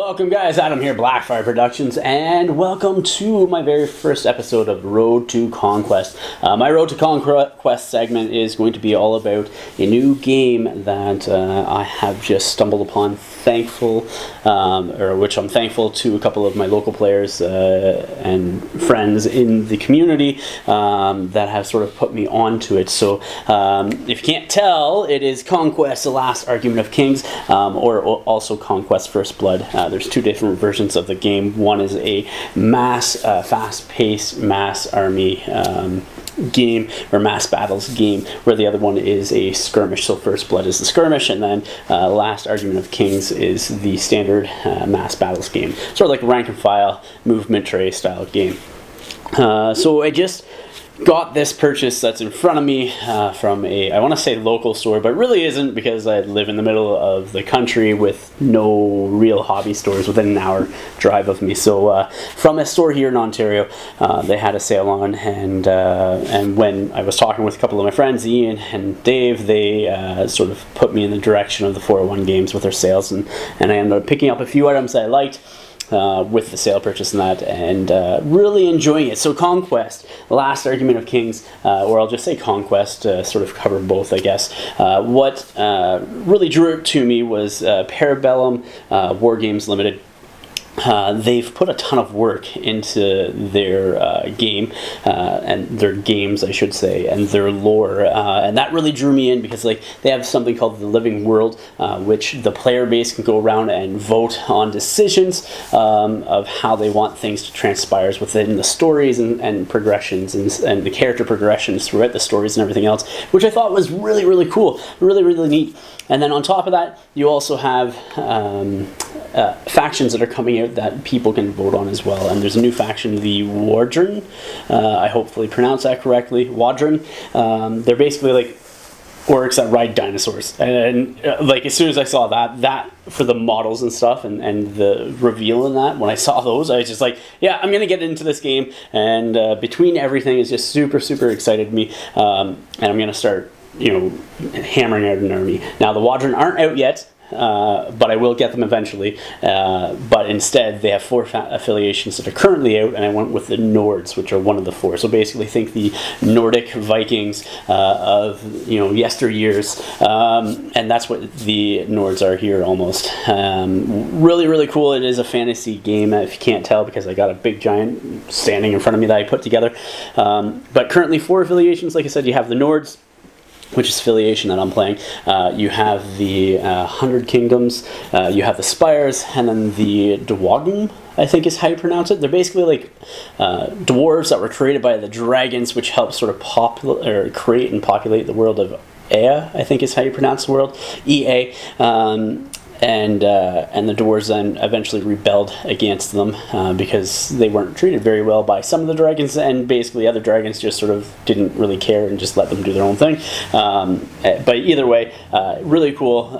Welcome guys, Adam here, Blackfyre Productions, and welcome to my very first episode of Road to Conquest. My Road to Conquest segment is going to be all about a new game that I have just stumbled upon, which I'm thankful to a couple of my local players and friends in the community that have sort of put me onto it. So if you can't tell, it is Conquest: The Last Argument of Kings, or also Conquest: First Blood. There's two different versions of the game. One is a fast-paced mass army game, or mass battles game, where the other one is a skirmish. So First Blood is the skirmish, and then Last Argument of Kings is the standard mass battles game. Sort of like a rank and file movement tray style game. So I just got this purchase that's in front of me from I want to say local store, but it really isn't, because I live in the middle of the country with no real hobby stores within an hour drive of me. So from a store here in Ontario, they had a sale on, and when I was talking with a couple of my friends, Ian and Dave, they sort of put me in the direction of the 401 games with their sales, and I ended up picking up a few items that I liked with the sale purchase and that, and really enjoying it. So Conquest: Last Argument of Kings, or I'll just say Conquest, sort of cover both, I guess. What really drew it to me was Parabellum War Games Limited. They've put a ton of work into their game, and their games, I should say, and their lore, and that really drew me in, because like they have something called the Living World, which the player base can go around and vote on decisions of how they want things to transpire within the stories and progressions and the character progressions throughout the stories and everything else, which I thought was really, really cool, really, really neat. And then on top of that, you also have factions that are coming out that people can vote on as well. And there's a new faction, the Wadron. I hopefully pronounced that correctly. Wadron. They're basically like orcs that ride dinosaurs. And like as soon as I saw that for the models and stuff, and the reveal in that, when I saw those, I was just like, yeah, I'm gonna get into this game. And between everything, is just super, super excited me. And I'm gonna start, hammering out an army. Now the Wadron aren't out yet, but I will get them eventually. But instead, they have 4 affiliations that are currently out, and I went with the Nords, which are one of the 4. So basically, think the Nordic Vikings of yesteryears, and that's what the Nords are here almost. Really, really cool. It is a fantasy game, if you can't tell, because I got a big giant standing in front of me that I put together. But currently, 4 affiliations. Like I said, you have the Nords, which is affiliation that I'm playing. You have the 100 Kingdoms, you have the Spires, and then the Dwargum, I think is how you pronounce it. They're basically like dwarves that were created by the dragons, which help sort of create and populate the world of Ea, I think is how you pronounce the world, EA. And the dwarves then eventually rebelled against them because they weren't treated very well by some of the dragons, and basically other dragons just sort of didn't really care and just let them do their own thing. But either way, really cool.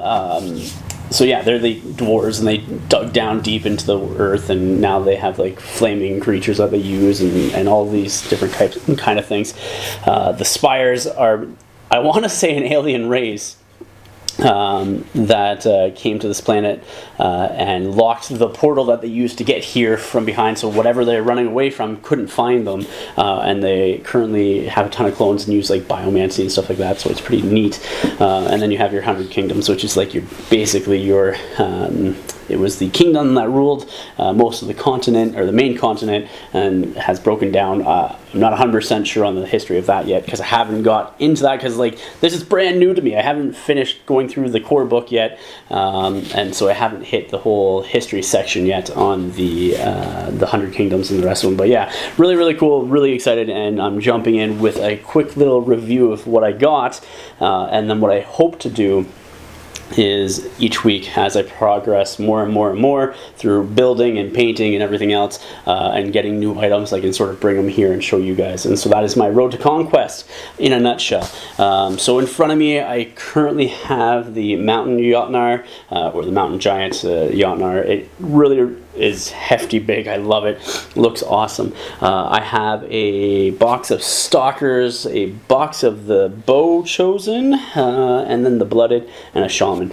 So yeah, they're the dwarves, and they dug down deep into the earth, and now they have like flaming creatures that they use, and all these different kind of things. The Spires are, I want to say, an alien race that came to this planet and locked the portal that they used to get here from behind, so whatever they're running away from couldn't find them, and they currently have a ton of clones and use like biomancy and stuff like that, so it's pretty neat. And then you have your 100 Kingdoms, which is like your it was the kingdom that ruled most of the continent, or the main continent, and has broken down. I'm not 100% sure on the history of that yet, because I haven't got into that, because like this is brand new to me. I haven't finished going through the core book yet, and so I haven't hit the whole history section yet on the 100 Kingdoms and the rest of them. But yeah, really, really cool, really excited, and I'm jumping in with a quick little review of what I got, and then what I hope to do is each week, as I progress more and more and more through building and painting and everything else, and getting new items, I can sort of bring them here and show you guys. And so that is my Road to Conquest in a nutshell. So in front of me, I currently have the Mountain Jotnar, or the Mountain Giant Jotnar. It really is hefty big. I love it. Looks awesome. I have a box of Stalkers, a box of the Bow Chosen, and then the Blooded, and a Shaman.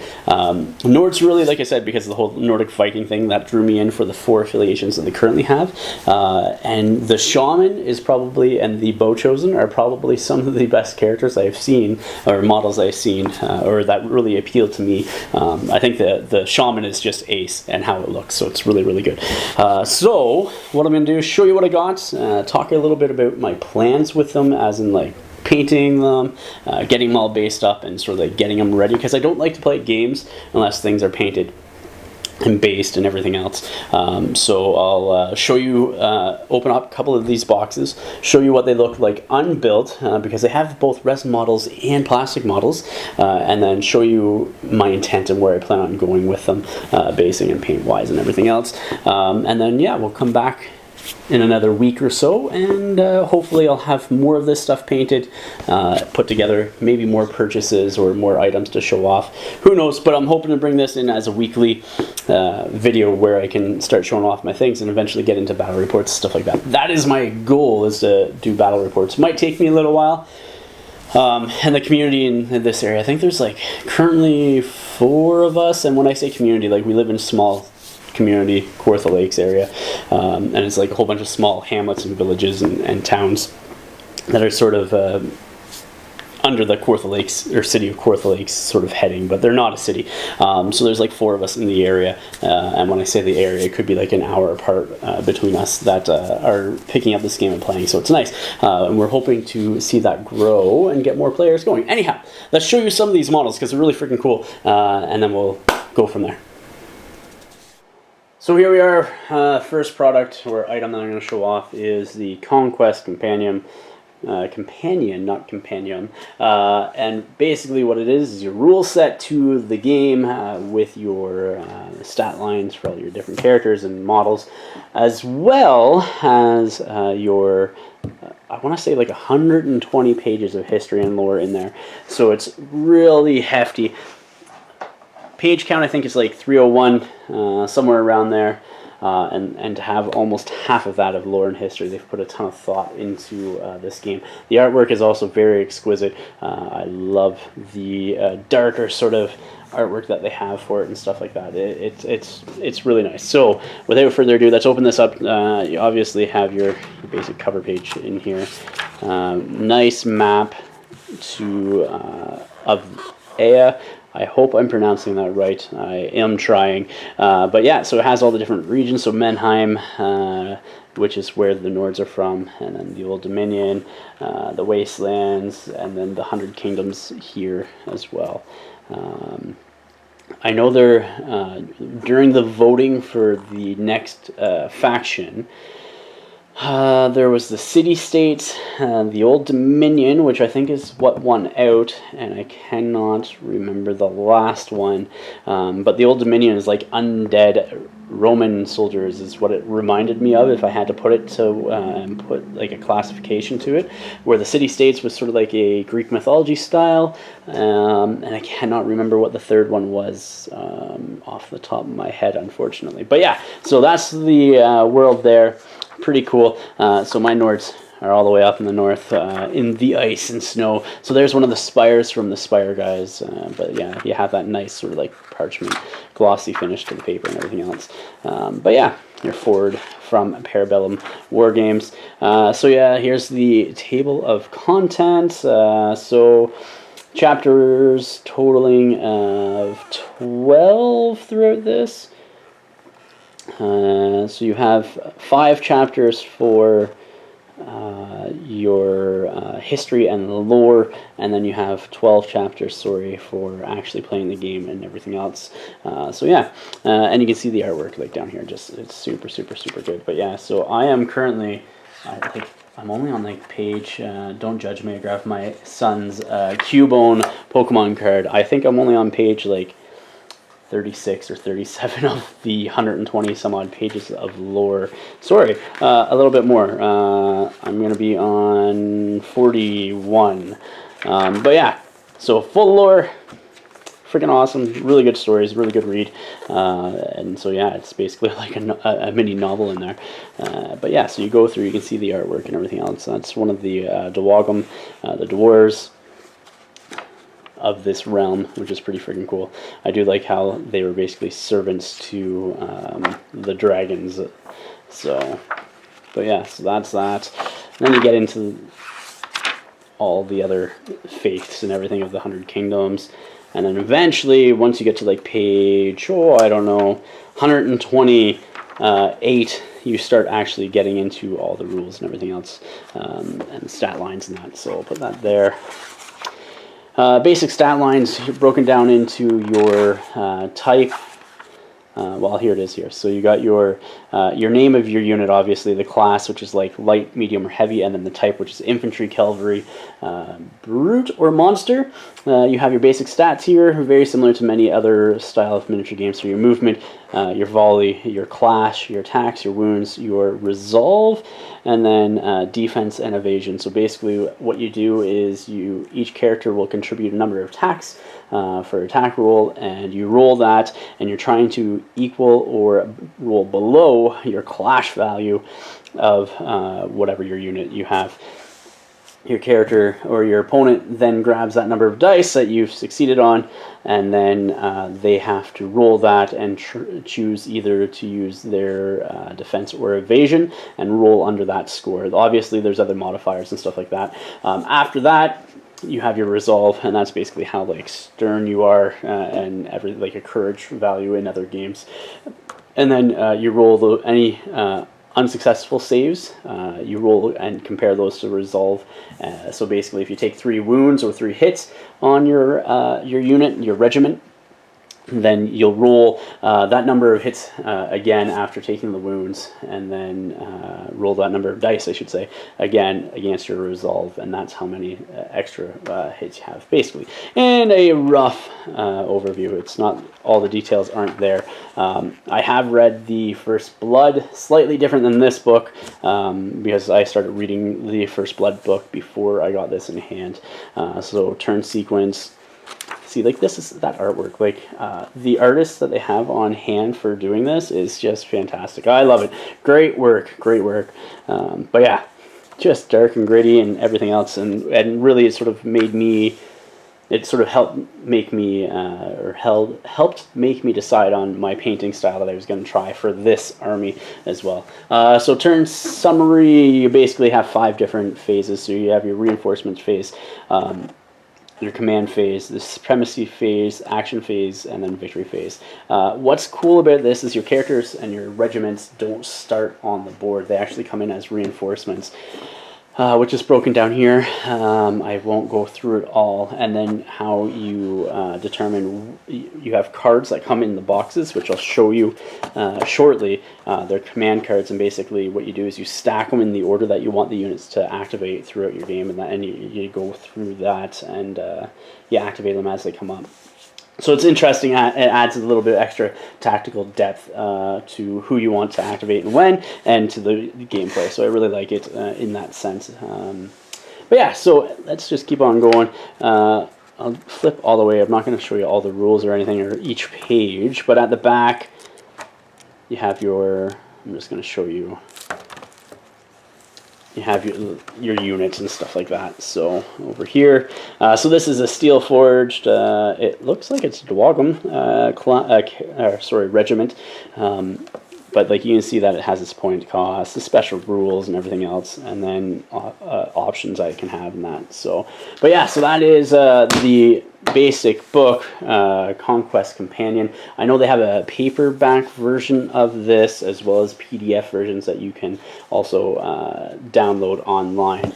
Nord's really, like I said, because of the whole Nordic Viking thing, that drew me in for the 4 affiliations that they currently have. And the Shaman is probably, and the Bow Chosen are probably some of the best characters I've seen, or models I've seen, or that really appeal to me. I think the Shaman is just ace and how it looks, so it's really, really good. So what I'm going to do is show you what I got, talk a little bit about my plans with them, as in like painting them, getting them all based up, and sort of like getting them ready, because I don't like to play games unless things are painted and based and everything else. So I'll show you, open up a couple of these boxes, show you what they look like unbuilt, because they have both resin models and plastic models, and then show you my intent and where I plan on going with them, basing and paint wise and everything else. And then yeah, we'll come back in another week or so, and hopefully I'll have more of this stuff painted, put together, maybe more purchases or more items to show off. Who knows, but I'm hoping to bring this in as a weekly video where I can start showing off my things and eventually get into battle reports, stuff like that. That is my goal, is to do battle reports. Might take me a little while. And the community in this area, I think there's like currently 4 of us, and when I say community, like we live in a small community, Kawartha Lakes area, and it's like a whole bunch of small hamlets and villages and towns that are sort of under the Kawartha Lakes, or city of Kawartha Lakes sort of heading, but they're not a city. So there's like 4 of us in the area, and when I say the area, it could be like an hour apart between us that are picking up this game and playing, so it's nice. And we're hoping to see that grow and get more players going. Anyhow, let's show you some of these models, because they're really freaking cool, and then we'll go from there. So here we are. First product or item that I'm going to show off is the Conquest Companion. Companion, not Companion. And basically what it is your rule set to the game, with your stat lines for all your different characters and models, as well as your, I want to say like 120 pages of history and lore in there. So it's really hefty. Page count I think is like 301, somewhere around there, and to have almost half of that of lore and history, they've put a ton of thought into this game. The artwork is also very exquisite. I love the darker sort of artwork that they have for it and stuff like that. It's really nice. So without further ado, let's open this up. You obviously have your basic cover page in here. Nice map to of Ea. I hope I'm pronouncing that right. I am trying. But yeah, so it has all the different regions. So Menheim, which is where the Nords are from, and then the Old Dominion, the Wastelands, and then the 100 Kingdoms here as well. I know they're, during the voting for the next faction, there was the city-state, the Old Dominion, which I think is what won out, and I cannot remember the last one, but the Old Dominion is like undead Roman soldiers is what it reminded me of, if I had to put it to put like a classification to it, where the city-states was sort of like a Greek mythology style, and I cannot remember what the third one was off the top of my head, unfortunately. But yeah, so that's the world there. Pretty cool. So my Nords are all the way up in the north, in the ice and snow. So there's one of the spires from the Spire guys. But yeah, you have that nice sort of like parchment, glossy finish to the paper and everything else. But yeah, you're forward from Parabellum War Games. So yeah, here's the table of contents. So chapters totaling of 12 throughout this. So you have 5 chapters for your history and lore, and then you have 12 chapters, sorry, for actually playing the game and everything else. So yeah, and you can see the artwork like down here. Just it's super, super, super good. But yeah, so I am currently, I'm only on like page. Don't judge me. I grabbed my son's Cubone Pokemon card. I think I'm only on page like 36 or 37 of the 120 some odd pages of lore. Sorry, a little bit more. I'm going to be on 41. But yeah, so full lore, freaking awesome. Really good stories, really good read. And so yeah, it's basically like a mini novel in there. But yeah, so you go through, you can see the artwork and everything else. That's one of the Dwagum, the dwarves of this realm, which is pretty freaking cool. I do like how they were basically servants to the dragons. So, but yeah, so that's that. And then you get into all the other faiths and everything of the 100 Kingdoms. And then eventually, once you get to like page, I don't know, 128, you start actually getting into all the rules and everything else, and stat lines and that. So I'll put that there. Basic stat lines broken down into your type. Well, here it is here. So you got your name of your unit, obviously, the class, which is like light, medium, or heavy, and then the type, which is infantry, cavalry, brute, or monster. You have your basic stats here, very similar to many other style of miniature games. So your movement, your volley, your clash, your attacks, your wounds, your resolve, and then defense and evasion. So basically what you do is each character will contribute a number of attacks for attack roll, and you roll that, and you're trying to equal or roll below your clash value of whatever your unit you have. Your character or your opponent then grabs that number of dice that you've succeeded on, and then they have to roll that and choose either to use their defense or evasion and roll under that score. Obviously, there's other modifiers and stuff like that. After that, you have your resolve, and that's basically how like stern you are, and like a courage value in other games. And then you roll any unsuccessful saves. You roll and compare those to resolve. So basically, if you take 3 wounds or 3 hits on your unit, your regiment, then you'll roll that number of hits again after taking the wounds, and then roll that number of dice, I should say, again against your resolve, and that's how many extra hits you have, basically. In a rough overview, it's not, all the details aren't there. I have read the First Blood, slightly different than this book, because I started reading the First Blood book before I got this in hand. So turn sequence. See, like, this is that artwork. Like, the artists that they have on hand for doing this is just fantastic. I love it. Great work, great work. But yeah, just dark and gritty and everything else, and really it sort of made me. It sort of helped make me, helped make me decide on my painting style that I was going to try for this army as well. So turn summary, you basically have 5 different phases. So you have your reinforcement phase, your command phase, the supremacy phase, action phase, and then victory phase. What's cool about this is your characters and your regiments don't start on the board. They actually come in as reinforcements, which is broken down here. I won't go through it all. And then how you determine, you have cards that come in the boxes, which I'll show you shortly. They're command cards, and basically what you do is you stack them in the order that you want the units to activate throughout your game, and you go through that, and you activate them as they come up. So it's interesting. It adds a little bit extra tactical depth to who you want to activate and when, and to the gameplay. So I really like it in that sense. But yeah, so let's just keep on going. I'll flip all the way. I'm not going to show you all the rules or anything or each page, but at the back you have your. I'm just going to show you. You have your units and stuff like that. So over here, so this is a steel forged. It looks like it's Dwagum, regiment. But like you can see that it has its point cost, the special rules and everything else, and then options I can have in that. So, but yeah, so that is the basic book, Conquest Companion. I know they have a paperback version of this, as well as PDF versions that you can also download online.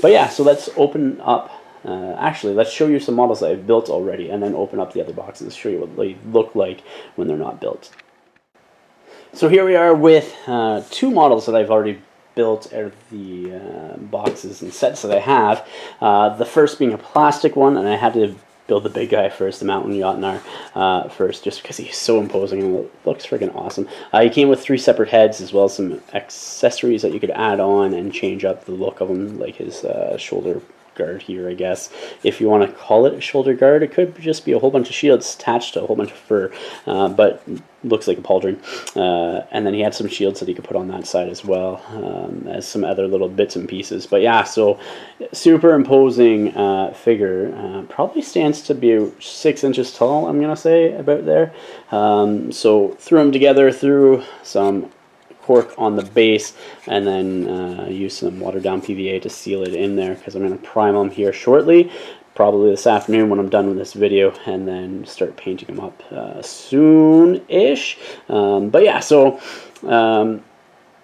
But yeah, so let's open up. Actually, let's show you some models that I've built already, and then open up the other boxes, show you what they look like when they're not built. So here we are with 2 models that I've already built out of the boxes and sets that I have. The first being a plastic one, and I had to build the big guy first, the Mountain Jotnar first, just because he's so imposing and it looks freaking awesome. He came with 3 separate heads, as well as some accessories that you could add on and change up the look of him, like his shoulder guard here, I guess, if you want to call it a shoulder guard. It could just be a whole bunch of shields attached to a whole bunch of fur, but looks like a pauldron. And then he had some shields that he could put on that side as well, as some other little bits and pieces. But yeah, so super imposing figure. Probably stands to be 6 inches tall, I'm gonna say, about there. So threw them together, threw some cork on the base, and then use some watered down PVA to seal it in there, because I'm going to prime them here shortly, probably this afternoon when I'm done with this video, and then start painting them up soon-ish. But yeah, so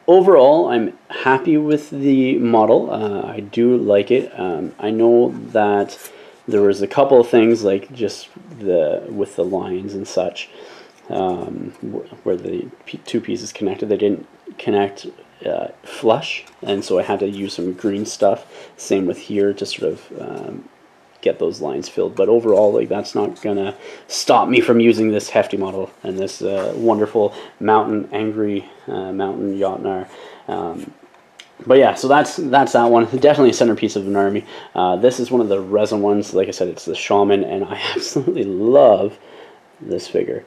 overall I'm happy with the model. I do like it. I know that there was a couple of things, like just with the lines and such, where the two pieces connected, they didn't connect flush, and so I had to use some green stuff. Same with here to sort of get those lines filled. But overall, like, that's not gonna stop me from using this hefty model and this wonderful angry mountain Jotnar. But yeah, so that's that one. Definitely a centerpiece of an army. This is one of the resin ones. Like I said, it's the Shaman, and I absolutely love this figure.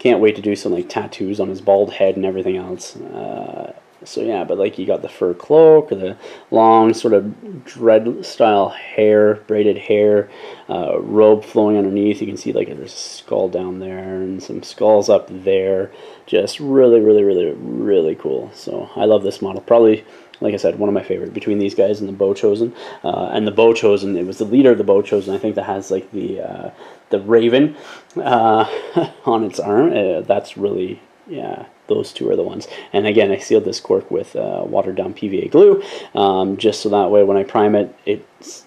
Can't wait to do some like tattoos on his bald head and everything else. So yeah, but like, you got the fur cloak, or the long sort of dread style hair, braided hair, robe flowing underneath. You can see like there's a skull down there and some skulls up there. Just really, really, really, really cool. So I love this model. Probably, like I said, one of my favorite between these guys and the Bow Chosen. And the Bow Chosen, it was the leader of the Bow Chosen, I think, that has like the raven on its arm. That's really, yeah, those two are the ones. And again, I sealed this cork with watered down PVA glue, just so that way when I prime it, it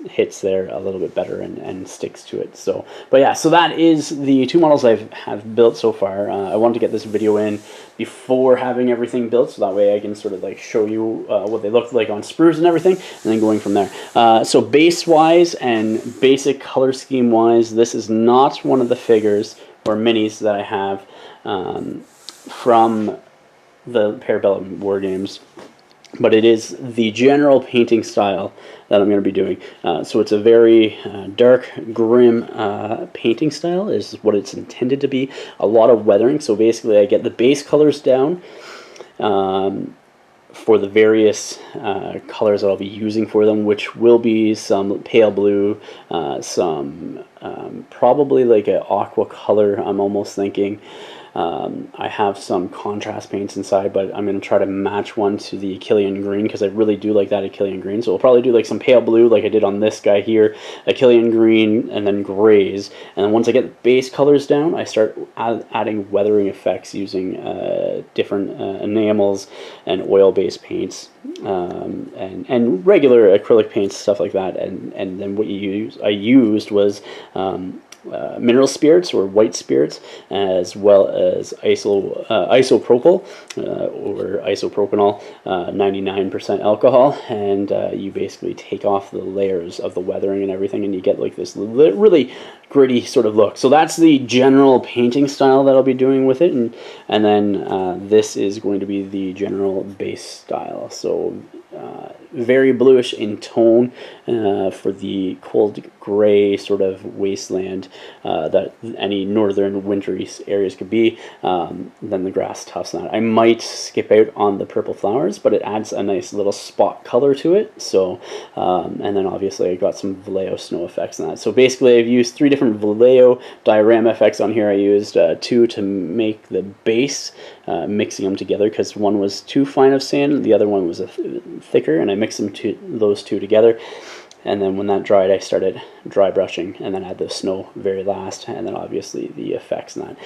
hits there a little bit better and sticks to it. So, but yeah, so that is the two models have built so far. I wanted to get this video in before having everything built, so that way I can sort of like show you what they look like on sprues and everything, and then going from there. So base wise and basic color scheme wise, this is not one of the figures or minis that I have from the Parabellum War Games, but it is the general painting style that I'm going to be doing. So it's a very dark, grim painting style is what it's intended to be. A lot of weathering. So basically I get the base colors down for the various colors that I'll be using for them, which will be some pale blue, some probably like an aqua color, I'm almost thinking. I have some contrast paints inside, but I'm going to try to match one to the Achillean green, because I really do like that Achillean green. So we'll probably do like some pale blue like I did on this guy here, Achillean green, and then grays. And then once I get the base colors down, I start adding weathering effects using different enamels and oil-based paints, and regular acrylic paints, stuff like that. And then what I used was mineral spirits or white spirits, as well as isopropyl or isopropanol, 99% alcohol, and you basically take off the layers of the weathering and everything, and you get like this really gritty sort of look. So that's the general painting style that I'll be doing with it, and then this is going to be the general base style. So very bluish in tone for the cold gray sort of wasteland that any northern wintry areas could be. Then the grass tufts and that. I might skip out on the purple flowers, but it adds a nice little spot color to it. So and then obviously I got some Vallejo snow effects and that. So basically I've used 3 different Vallejo diorama effects on here. I used 2 to make the base, mixing them together because one was too fine of sand, the other one was thicker, and I mixed those two together. And then when that dried, I started dry brushing, and then add the snow very last, and then obviously the effects and that.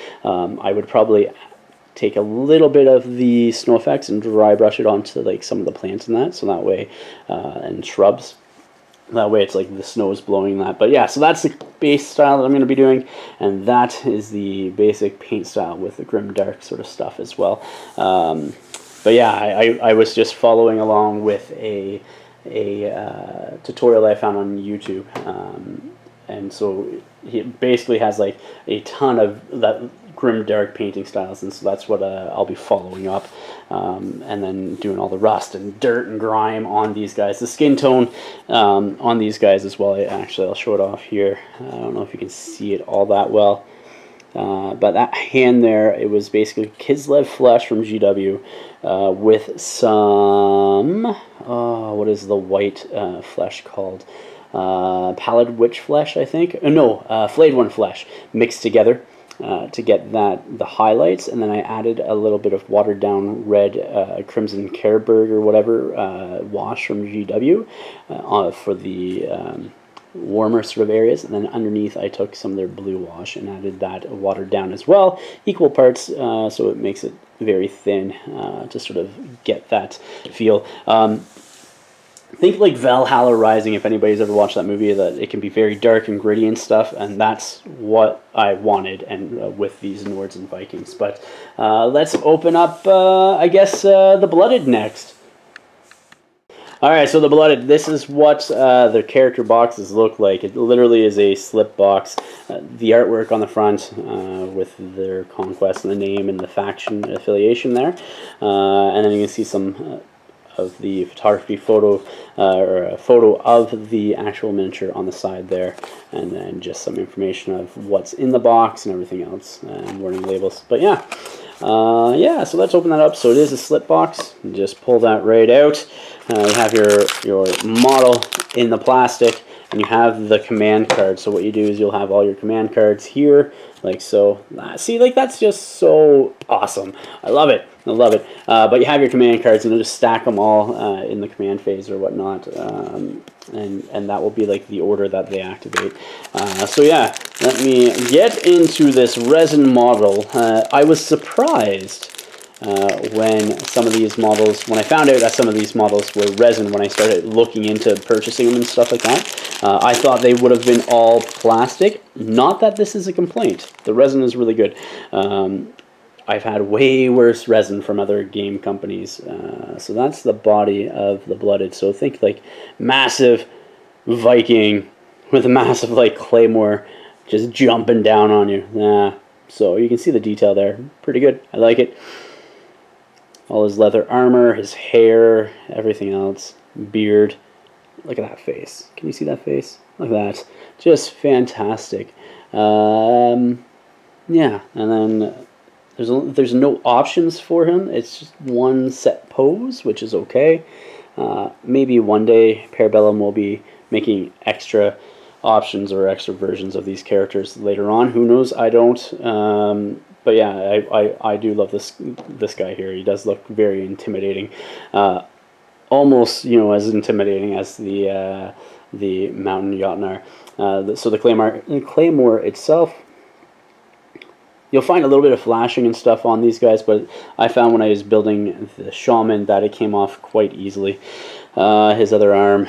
I would probably take a little bit of the snow effects and dry brush it onto like some of the plants and that, so that way, and shrubs. That way it's like the snow is blowing that. But yeah, so that's the base style that I'm going to be doing, and that is the basic paint style with the grim dark sort of stuff as well. But yeah, I was just following along with a tutorial I found on YouTube, and so he basically has like a ton of that grim dark painting styles, and so that's what I'll be following up. and then doing all the rust and dirt and grime on these guys. The skin tone on these guys as well, I'll show it off here. I don't know if you can see it all that well. But that hand there, it was basically Kislev flesh from GW with some, what is the white flesh called? Pallid Witch flesh, I think. No, Flayed One flesh mixed together to get the highlights. And then I added a little bit of watered down red Crimson Careberg or whatever wash from GW for the warmer sort of areas, and then underneath I took some of their blue wash and added that watered down as well, equal parts, so it makes it very thin to sort of get that feel. Think like Valhalla Rising, if anybody's ever watched that movie, that it can be very dark and gritty and stuff, and that's what I wanted and with these Nords and Vikings. But let's open up, I guess, the Blooded next. Alright, so the Blooded, this is what their character boxes look like. It literally is a slip box. The artwork on the front with their Conquest and the name and the faction affiliation there. And then you can see some of the photography photo, or a photo of the actual miniature on the side there. And then just some information of what's in the box and everything else, and warning labels. But yeah, so let's open that up. So it is a slip box. Just pull that right out. You have your model in the plastic, and you have the command card. So what you do is you'll have all your command cards here, like so. See, like that's just so awesome. I love it. I love it. But you have your command cards, and you'll just stack them all in the command phase or whatnot, and that will be like the order that they activate. So yeah, let me get into this resin model. I was surprised when some of these models, when I found out that some of these models were resin, when I started looking into purchasing them and stuff like that. I thought they would have been all plastic. Not that this is a complaint. The resin is really good. I've had way worse resin from other game companies. So that's the body of the Blooded. So think like massive Viking with a massive like claymore just jumping down on you. So you can see the detail there. Pretty good. I like it. All his leather armor, his hair, everything else, beard. Look at that face. Can you see that face? Look at that. Just fantastic. Yeah, and then there's no options for him. It's just one set pose, which is okay. Maybe one day Parabellum will be making extra options or extra versions of these characters later on. Who knows? I don't. But yeah, I do love this guy here. He does look very intimidating, almost as intimidating as the Mountain Jotnar. So the claymore itself, you'll find a little bit of flashing and stuff on these guys, but I found when I was building the Shaman that it came off quite easily. His other arm,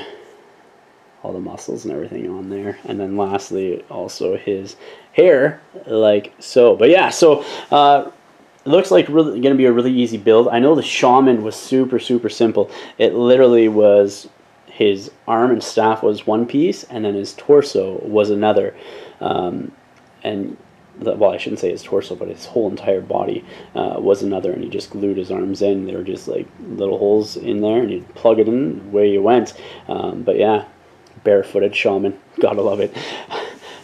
all the muscles and everything on there, and then lastly also his hair, like so. But yeah, so it looks like really going to be a really easy build. I know the Shaman was super simple. It literally was his arm and staff was one piece, and then his torso was another. Well, I shouldn't say his torso, but his whole entire body was another, and he just glued his arms in. They were just like little holes in there, and you'd plug it in, away you went. But yeah, barefooted Shaman, gotta love it.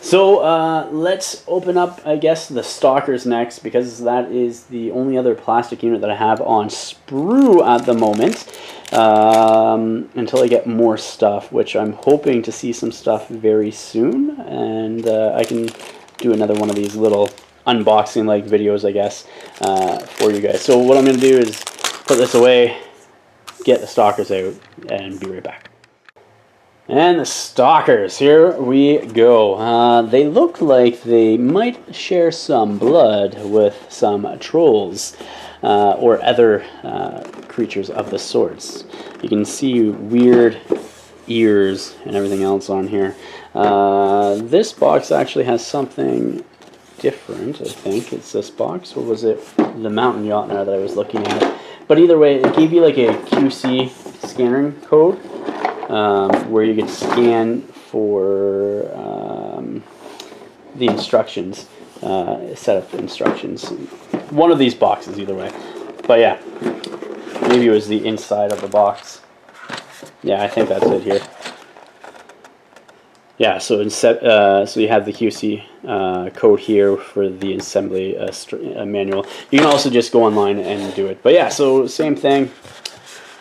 So let's open up, I guess, the Stalkers next, because that is the only other plastic unit that I have on sprue at the moment, until I get more stuff, which I'm hoping to see some stuff very soon, and I can do another one of these little unboxing like videos, I guess, for you guys. So what I'm going to do is put this away, get the Stalkers out, and be right back. And the Stalkers, here we go. They look like they might share some blood with some trolls or other creatures of the sorts. You can see weird ears and everything else on here. This box actually has something different, I think. It's this box, or was it the Mountain Jotnar that I was looking at? But either way, it gave you like a QC scanning code, where you could scan for the instructions, set of instructions. One of these boxes, either way. But yeah, maybe it was the inside of the box. Yeah, I think that's it here. Yeah, so so you have the QC code here for the assembly manual. You can also just go online and do it. But yeah, so same thing.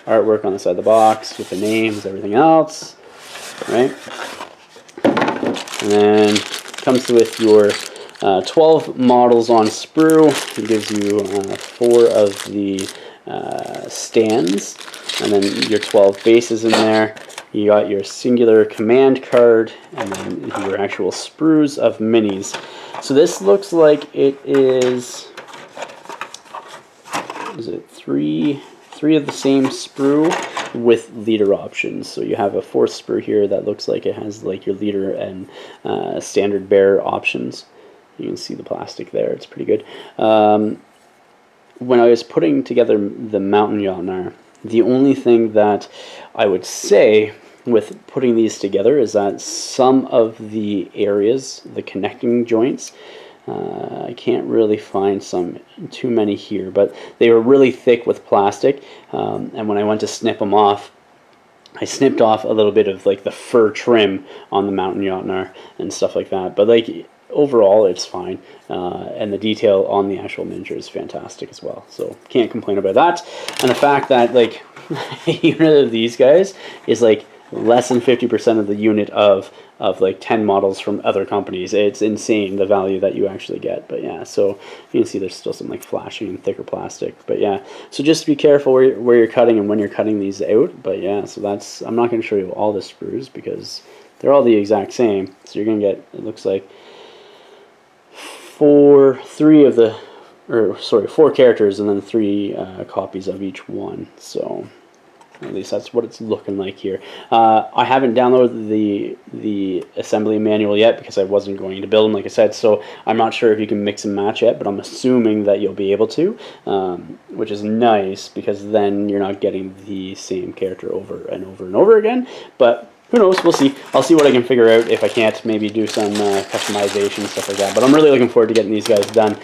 Artwork on the side of the box with the names, everything else, right? And then comes with your 12 models on sprue. It gives you 4 of the stands, and then your 12 bases in there. You got your singular command card, and then your actual sprues of minis. So this looks like it is it three of the same sprue with leader options. So you have a 4th sprue here that looks like it has like your leader and standard bearer options. You can see the plastic there, it's pretty good. When I was putting together the Mountain Yachtnar, the only thing that I would say with putting these together is that some of the areas, the connecting joints, I can't really find too many here, but they were really thick with plastic, and when I went to snip them off, I snipped off a little bit of like the fur trim on the Mountain Yachtnar and stuff like that, but like overall it's fine, and the detail on the actual miniature is fantastic as well, so can't complain about that. And the fact that like a unit of these guys is like less than 50% of the unit of like 10 models from other companies. It's insane the value that you actually get. But yeah, so you can see there's still some like flashing and thicker plastic. But yeah, so just be careful where you're cutting and when you're cutting these out. But yeah, so that's, I'm not going to show you all the sprues because they're all the exact same. So you're going to get, it looks like 4 characters and then 3 copies of each one. So at least that's what it's looking like here. I haven't downloaded the assembly manual yet because I wasn't going to build them, like I said, so I'm not sure if you can mix and match yet, but I'm assuming that you'll be able to, which is nice because then you're not getting the same character over and over and over again. But who knows, we'll see. I'll see what I can figure out. If I can't, maybe do some customization, stuff like that. But I'm really looking forward to getting these guys done.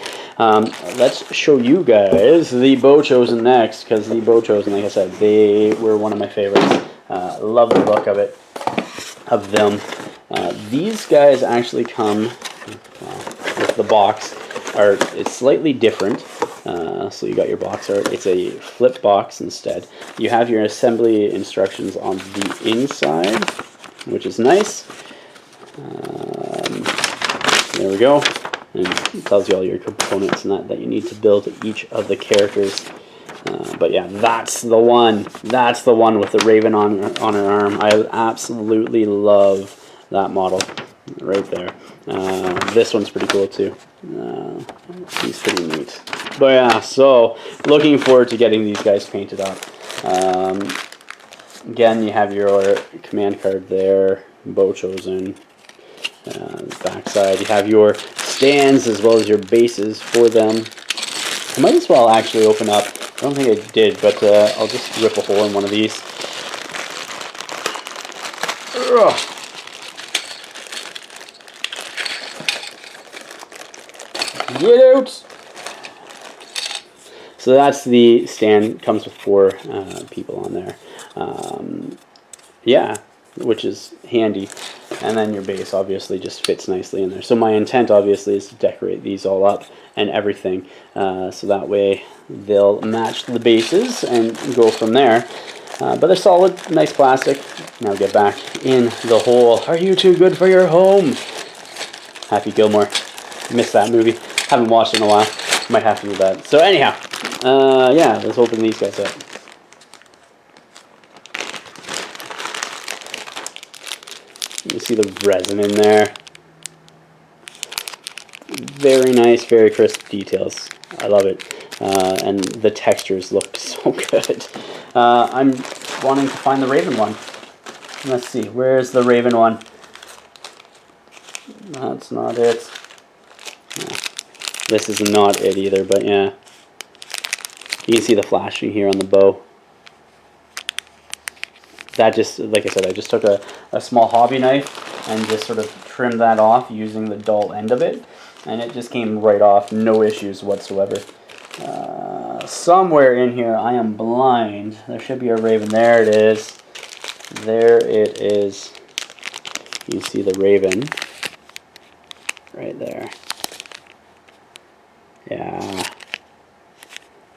Let's show you guys the Bow Chosen next, because the Bow Chosen, like I said, they were one of my favorites. Love the look of them. These guys actually come with the box. It's slightly different. So you got your box art. It's a flip box instead. You have your assembly instructions on the inside, which is nice. There we go. And it tells you all your components and that you need to build each of the characters. But yeah, that's the one. That's the one with the raven on her arm. I absolutely love that model right there. This one's pretty cool too. He's pretty neat. But yeah, so looking forward to getting these guys painted up. Again, you have your command card there, Bow Chosen. Backside, you have your stands as well as your bases for them. I might as well actually open up. I don't think I did, but I'll just rip a hole in one of these. Ugh. Get out! So that's the stand. Comes with 4 people on there. Yeah, which is handy. And then your base obviously just fits nicely in there. So my intent obviously is to decorate these all up and everything, so that way they'll match the bases and go from there. But they're solid, nice plastic. Now get back in the hole. Are you too good for your home? Happy Gilmore. Missed that movie. Haven't watched it in a while. Might have to do that. So anyhow, yeah, let's open these guys up. You see the resin in there. Very nice, very crisp details. I love it. And the textures look so good. I'm wanting to find the Raven one. Let's see, where's the Raven one? That's not it. No. This is not it either, but yeah. You can see the flashing here on the bow. That just, like I said, I just took a small hobby knife and just sort of trimmed that off using the dull end of it. And it just came right off, no issues whatsoever. somewhere in here, I am blind. There should be a raven. There it is. There it is. You see the raven right there. Yeah.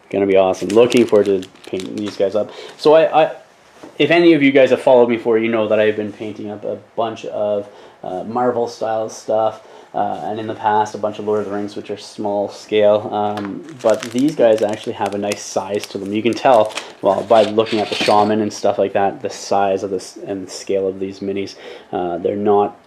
Gonna be awesome. Looking forward to painting these guys up. So if any of you guys have followed me before, you know that I've been painting up a bunch of Marvel style stuff, and in the past a bunch of Lord of the Rings, which are small scale. But these guys actually have a nice size to them. You can tell, well, by looking at the shaman and stuff like that, the size of this and the scale of these minis. They're not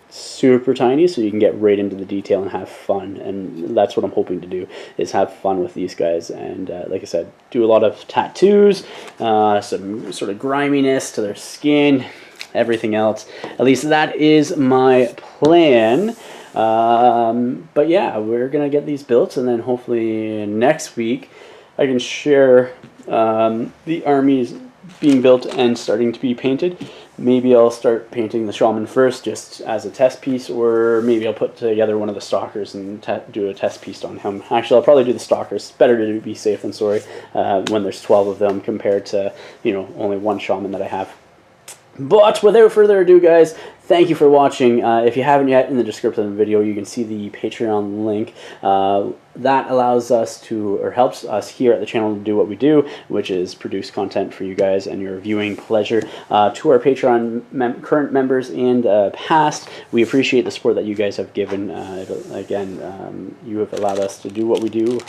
super tiny, so you can get right into the detail and have fun, and that's what I'm hoping to do, is have fun with these guys. And like I said, do a lot of tattoos, some sort of griminess to their skin, everything else. At least that is my plan. But yeah, we're gonna get these built, and then hopefully next week I can share the armies being built and starting to be painted. Maybe I'll start painting the shaman first, just as a test piece, or maybe I'll put together one of the stalkers and do a test piece on him. Actually, I'll probably do the stalkers. Better to be safe than sorry when there's 12 of them compared to, you know, only one shaman that I have. But without further ado, guys, thank you for watching. If you haven't yet, in the description of the video, you can see the Patreon link. That allows us to, or helps us here at the channel to do what we do, which is produce content for you guys and your viewing pleasure. To our Patreon current members and past, we appreciate the support that you guys have given. Again, you have allowed us to do what we do.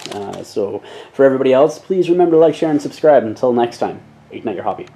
So for everybody else, please remember to like, share, and subscribe. Until next time, ignite your hobby.